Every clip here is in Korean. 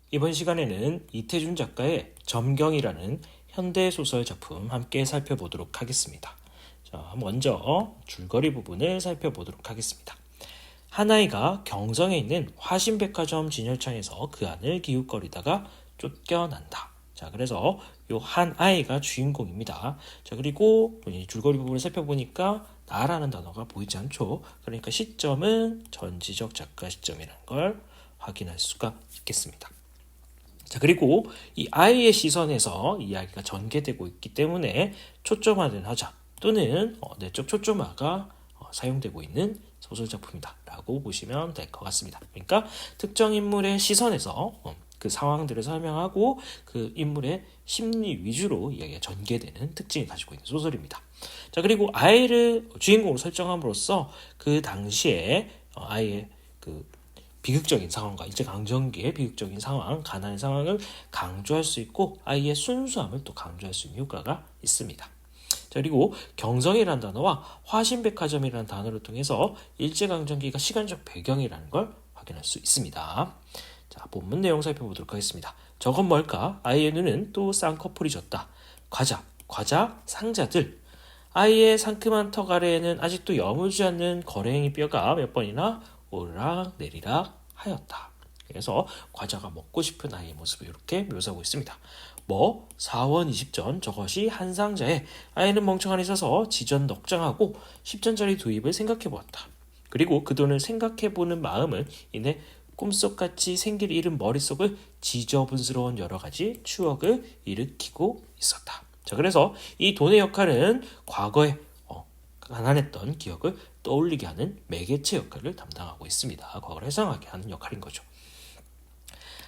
이번 시간에는 이태준 작가의 점경이라는 현대소설 작품 함께 살펴보도록 하겠습니다. 자, 먼저 줄거리 부분을 살펴보도록 하겠습니다. 한 아이가 경성에 있는 화신백화점 진열창에서 그 안을 기웃거리다가 쫓겨난다. 자, 그래서 요 한 아이가 주인공입니다. 자, 그리고 줄거리 부분을 살펴보니까 나라는 단어가 보이지 않죠. 그러니까 시점은 전지적 작가 시점이라는 걸 확인할 수가 있겠습니다. 자, 그리고 이 아이의 시선에서 이야기가 전개되고 있기 때문에 초점화된 화자 또는 내적 초점화가 사용되고 있는 소설 작품이다 라고 보시면 될 것 같습니다. 그러니까 특정 인물의 시선에서 그 상황들을 설명하고 그 인물의 심리 위주로 이야기가 전개되는 특징을 가지고 있는 소설입니다. 자, 그리고 아이를 주인공으로 설정함으로써 그 당시에 아이의 그 비극적인 상황과 일제강점기의 비극적인 상황, 가난의 상황을 강조할 수 있고 아이의 순수함을 또 강조할 수 있는 효과가 있습니다. 자, 그리고 경성이라는 단어와 화신백화점이라는 단어를 통해서 일제강점기가 시간적 배경이라는 걸 확인할 수 있습니다. 자, 본문 내용 살펴보도록 하겠습니다. 저건 뭘까? 아이의 눈은 또 쌍꺼풀이 졌다. 과자, 상자들. 아이의 상큼한 턱 아래에는 아직도 여물지 않는 거랭이 뼈가 몇 번이나 오르락 내리락 하였다. 그래서 과자가 먹고 싶은 아이의 모습을 이렇게 묘사하고 있습니다. 4원 20전 저것이 한 상자에 아이는 멍청하니 서서 지전 넉장하고 10전짜리 도입을 생각해보았다. 그리고 그 돈을 생각해보는 마음은 이내 꿈속같이 생길 잃은 머릿속을 지저분스러운 여러 가지 추억을 일으키고 있었다. 자, 그래서 이 돈의 역할은 과거에 가난했던 기억을 떠올리게 하는 매개체 역할을 담당하고 있습니다. 과거를 회상하게 하는 역할인 거죠.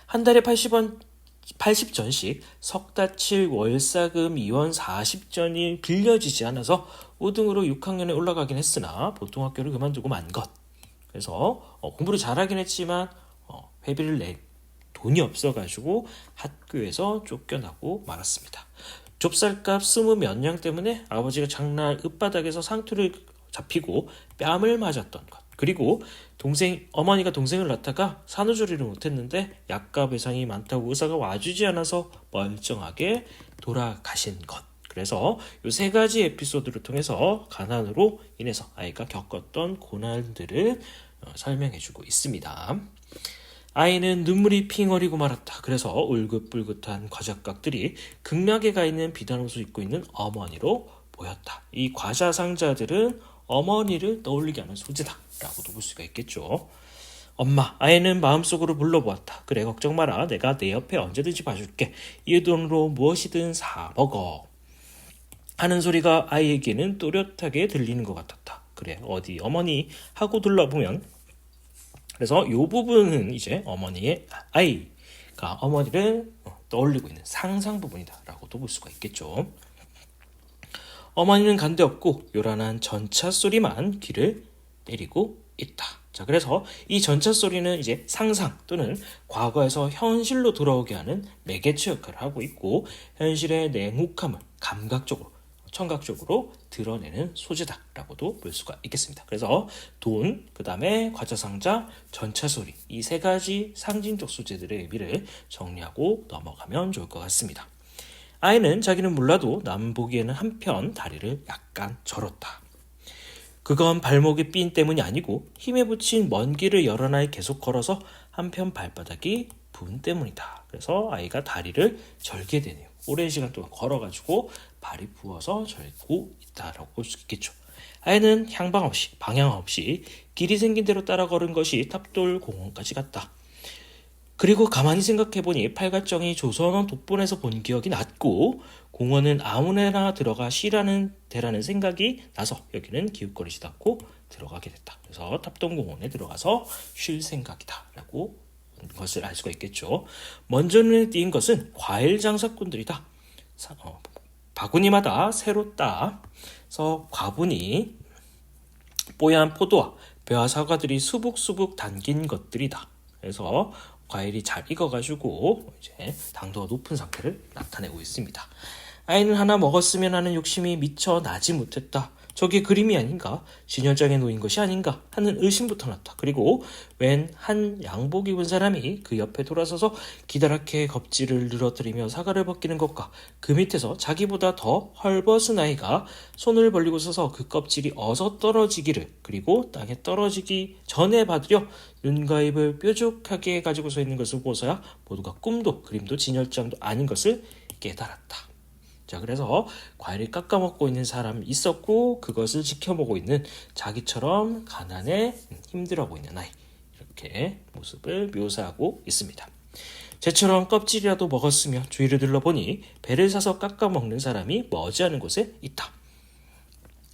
한 달에 80전씩 석다칠 월사금 2원 40전이 빌려지지 않아서 5등으로 6학년에 올라가긴 했으나 보통 학교를 그만두고 만 것. 그래서 공부를 잘하긴 했지만 회비를 낼 돈이 없어가지고 학교에서 쫓겨나고 말았습니다. 좁쌀값 20몇 냥 때문에 아버지가 장날 읍바닥에서 상투를 잡히고 뺨을 맞았던 것. 그리고 어머니가 동생을 낳다가 산후조리를 못했는데 약가 배상이 많다고 의사가 와주지 않아서 멀쩡하게 돌아가신 것. 그래서 이 세 가지 에피소드를 통해서 가난으로 인해서 아이가 겪었던 고난들을 설명해주고 있습니다. 아이는 눈물이 핑 어리고 말았다. 그래서 울긋불긋한 과자깍들이 극락에 가 있는 비단 옷을 입고 있는 어머니로 보였다. 이 과자 상자들은 어머니를 떠올리게 하는 소재다 라고도 볼 수가 있겠죠. 엄마, 아이는 마음속으로 불러보았다. 그래, 걱정 마라. 내가 내 옆에 언제든지 봐줄게. 이 돈으로 무엇이든 사 먹어. 하는 소리가 아이에게는 또렷하게 들리는 것 같았다. 그래, 어디 어머니 하고 둘러보면 그래서 이 부분은 이제 아이가 어머니를 떠올리고 있는 상상 부분이다라고도 볼 수가 있겠죠. 어머니는 간데 없고 요란한 전차 소리만 귀를 때리고 있다. 자, 그래서 이 전차 소리는 이제 상상 또는 과거에서 현실로 돌아오게 하는 매개체 역할을 하고 있고 현실의 냉혹함을 감각적으로 청각적으로 드러내는 소재다라고도 볼 수가 있겠습니다. 그래서 돈, 그 다음에 과자상자, 전차소리 이 세 가지 상징적 소재들의 의미를 정리하고 넘어가면 좋을 것 같습니다. 아이는 자기는 몰라도 남 보기에는 한편 다리를 약간 절었다. 그건 발목의 삔 때문이 아니고 힘에 붙인 먼 길을 여러 날 계속 걸어서 한편 발바닥이 부은 때문이다. 그래서 아이가 다리를 절게 되네요. 오랜 시간 동안 걸어가지고 발이 부어서 절고 있다라고 볼 수 있겠죠. 아이는 방향 없이 길이 생긴 대로 따라 걸은 것이 탑돌 공원까지 갔다. 그리고 가만히 생각해보니 팔각정이 조선원 독본에서 본 기억이 났고 공원은 아무데나 들어가 쉬라는 데라는 생각이 나서 여기는 기웃거리지도 않고 들어가게 됐다. 그래서 탑동공원에 들어가서 쉴 생각이다 라고 것을 알 수가 있겠죠. 먼저 눈에 띈 것은 과일 장사꾼들이다. 바구니마다 새로 따서 과분이 뽀얀 포도와 배와 사과들이 수북수북 담긴 것들이다. 그래서 과일이 잘 익어가지고 이제 당도가 높은 상태를 나타내고 있습니다. 아이는 하나 먹었으면 하는 욕심이 미처 나지 못했다. 저게 그림이 아닌가? 진열장에 놓인 것이 아닌가? 하는 의심부터 났다. 그리고 웬 한 양복 입은 사람이 그 옆에 돌아서서 기다랗게 겁질을 늘어뜨리며 사과를 벗기는 것과 그 밑에서 자기보다 더 헐벗은 아이가 손을 벌리고 서서 그 껍질이 어서 떨어지기를, 그리고 땅에 떨어지기 전에 받으려 눈과 입을 뾰족하게 가지고 서 있는 것을 보고서야 모두가 꿈도 그림도 진열장도 아닌 것을 깨달았다. 자, 그래서 과일을 깎아먹고 있는 사람이 있었고, 그것을 지켜보고 있는 자기처럼 가난에 힘들어하고 있는 아이, 이렇게 모습을 묘사하고 있습니다. 쟤처럼 껍질이라도 먹었으며 주위를 둘러보니 배를 사서 깎아먹는 사람이 머지않은 곳에 있다.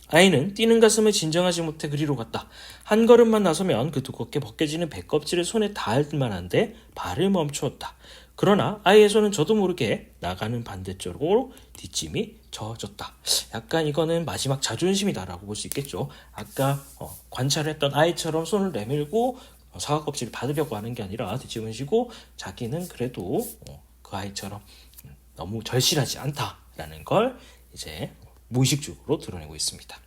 아이는 뛰는 가슴을 진정하지 못해 그리로 갔다. 한 걸음만 나서면 그 두껍게 벗겨지는 배껍질을 손에 닿을 만한데 발을 멈추었다. 그러나 아이의 손은 저도 모르게 나가는 반대쪽으로 뒷짐이 젖었다. 약간 이거는 마지막 자존심이다라고 볼 수 있겠죠. 아까 관찰했던 아이처럼 손을 내밀고 사과 껍질을 받으려고 하는 게 아니라 뒷짐을 지고 자기는 그래도 그 아이처럼 너무 절실하지 않다라는 걸 이제 무의식적으로 드러내고 있습니다.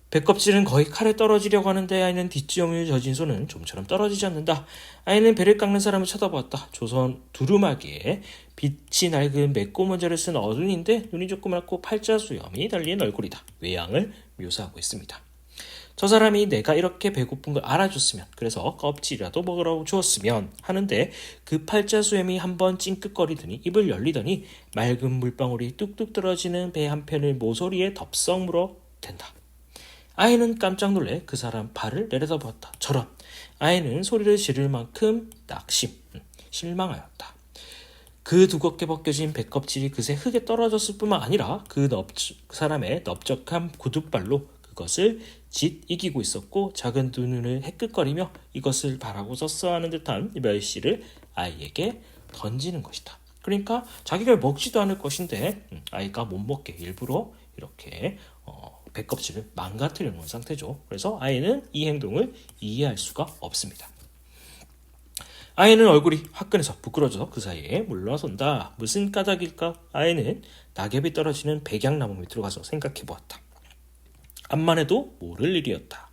배껍질은 거의 칼에 떨어지려고 하는데 아이는 뒷지형을 젖은 손은 좀처럼 떨어지지 않는다. 아이는 배를 깎는 사람을 쳐다보았다. 조선 두루마기에 빛이 낡은 메꼬모자를 쓴 어른인데 눈이 조그맣고 팔자수염이 달린 얼굴이다. 외양을 묘사하고 있습니다. 저 사람이 내가 이렇게 배고픈 걸 알아줬으면, 그래서 껍질이라도 먹으라고 주었으면 하는데 그 팔자수염이 한번 찡긋거리더니 입을 열리더니 맑은 물방울이 뚝뚝 떨어지는 배 한편을 모서리에 덥석 물어 댄다. 아이는 깜짝 놀래 그 사람 발을 내려다보았다. 저런! 아이는 소리를 지를 만큼 실망하였다. 그 두껍게 벗겨진 배껍질이 그새 흙에 떨어졌을 뿐만 아니라 그 사람의 넓적한 구둣발로 그것을 이기고 있었고, 작은 두 눈을 해끗거리며 이것을 바라고서 써하는 듯한 멸시를 아이에게 던지는 것이다. 그러니까 자기가 먹지도 않을 것인데 아이가 못 먹게 일부러 이렇게 배껍질을 망가뜨려 놓은 상태죠. 그래서 아이는 이 행동을 이해할 수가 없습니다. 아이는 얼굴이 화끈해서 부끄러져서 그 사이에 물러선다. 무슨 까닭일까? 아이는 낙엽이 떨어지는 백양나무 밑으로 가서 생각해 보았다. 암만 해도 모를 일이었다.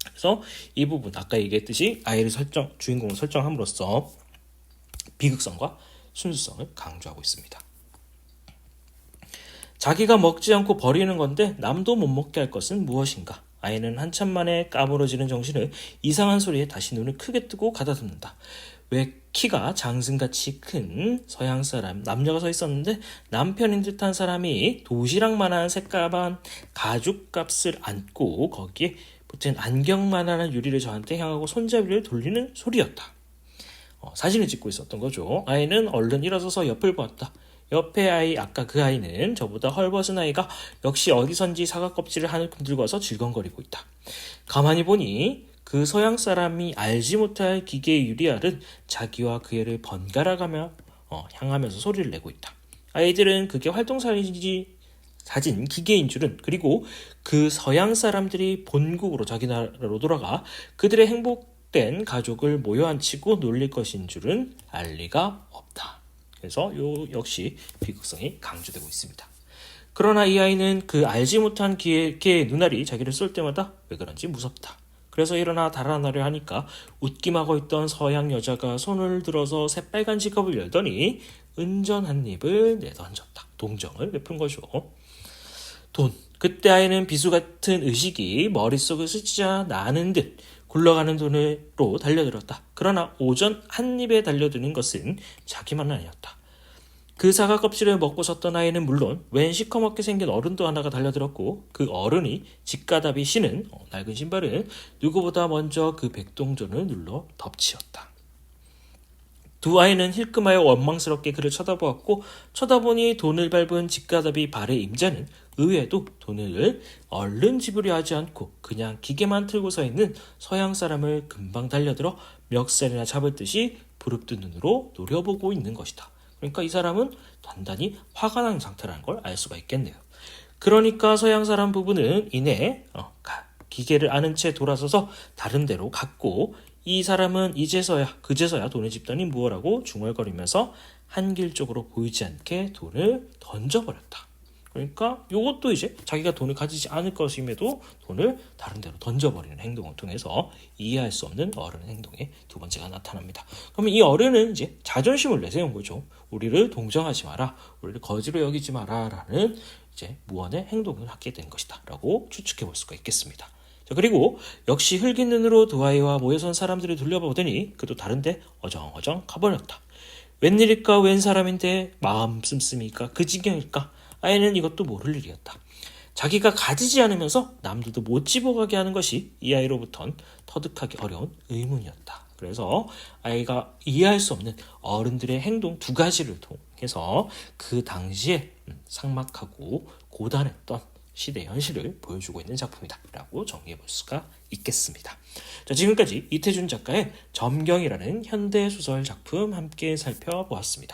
그래서 이 부분 아까 얘기했듯이 아이를 주인공을 설정함으로써 비극성과 순수성을 강조하고 있습니다. 자기가 먹지 않고 버리는 건데 남도 못 먹게 할 것은 무엇인가? 아이는 한참 만에 까무러지는 정신을 이상한 소리에 다시 눈을 크게 뜨고 가다듬는다. 왜 키가 장승같이 큰 서양 사람 남녀가 서 있었는데 남편인 듯한 사람이 도시락만한 새까만 가죽값을 안고 거기에 붙은 안경만한 유리를 저한테 향하고 손잡이를 돌리는 소리였다. 사진을 찍고 있었던 거죠. 아이는 얼른 일어서서 옆을 보았다. 옆에 아이, 아까 그 아이는 저보다 헐벗은 아이가 역시 어디선지 사과 껍질을 하늘 흔들고 와서 질겅거리고 있다. 가만히 보니 그 서양 사람이 알지 못할 기계의 유리알은 자기와 그 애를 번갈아가며 향하면서 소리를 내고 있다. 아이들은 그게 활동사진 기계인 줄은, 그리고 그 서양 사람들이 본국으로 자기 나라로 돌아가 그들의 행복된 가족을 모여 앉히고 놀릴 것인 줄은 알 리가 없다. 그래서 역시 비극성이 강조되고 있습니다. 그러나 이 아이는 그 알지 못한 개의 눈알이 자기를 쏠 때마다 왜 그런지 무섭다. 그래서 일어나 달아나려 하니까 웃김하고 있던 서양 여자가 손을 들어서 새빨간 지갑을 열더니 은전 한 입을 내던졌다. 동정을 베푼 거죠. 돈. 그때 아이는 비수 같은 의식이 머릿속을 스치자 나는 듯 굴러가는 돈으로 달려들었다. 그러나 오전 한 입에 달려드는 것은 자기만 아니었다. 그 사과 껍질을 먹고 섰던 아이는 물론 웬 시커멓게 생긴 어른도 하나가 달려들었고, 그 어른이 직가다비 신은 낡은 신발은 누구보다 먼저 그 백동전을 눌러 덮치었다. 두 아이는 힐끔하여 원망스럽게 그를 쳐다보았고, 쳐다보니 돈을 밟은 직가다비 발의 임자는 의외도 돈을 얼른 지불이 하지 않고 그냥 기계만 틀고 서 있는 서양 사람을 금방 달려들어 멱살이나 잡을 듯이 부릅뜬 눈으로 노려보고 있는 것이다. 그러니까 이 사람은 단단히 화가 난 상태라는 걸 알 수가 있겠네요. 그러니까 서양 사람 부부는 이내 기계를 아는 채 돌아서서 다른 데로 갔고, 이 사람은 그제서야 돈을 집더니 무엇하고 중얼거리면서 한 길 쪽으로 보이지 않게 돈을 던져버렸다. 그러니까 이것도 이제 자기가 돈을 가지지 않을 것임에도 돈을 다른 데로 던져버리는 행동을 통해서 이해할 수 없는 어른의 행동의 두 번째가 나타납니다. 그러면 이 어른은 이제 자존심을 내세운 거죠. 우리를 동정하지 마라, 우리를 거지로 여기지 마라라는 이제 무언의 행동을 하게 된 것이다라고 추측해 볼 수가 있겠습니다. 자, 그리고 역시 흙인 눈으로 두 아이와 모여선 사람들을 돌려보더니 그도 다른데 어정어정 가버렸다. 웬일일까, 웬 사람인데 마음 씀씀이니까 그 지경일까. 아이는 이것도 모를 일이었다. 자기가 가지지 않으면서 남들도 못 집어가게 하는 것이 이 아이로부턴 터득하기 어려운 의문이었다. 그래서 아이가 이해할 수 없는 어른들의 행동 두 가지를 통해서 그 당시에 삭막하고 고단했던 시대 현실을 보여주고 있는 작품이다 라고 정리해 볼 수가 있겠습니다. 자, 지금까지 이태준 작가의 점경이라는 현대소설 작품 함께 살펴보았습니다.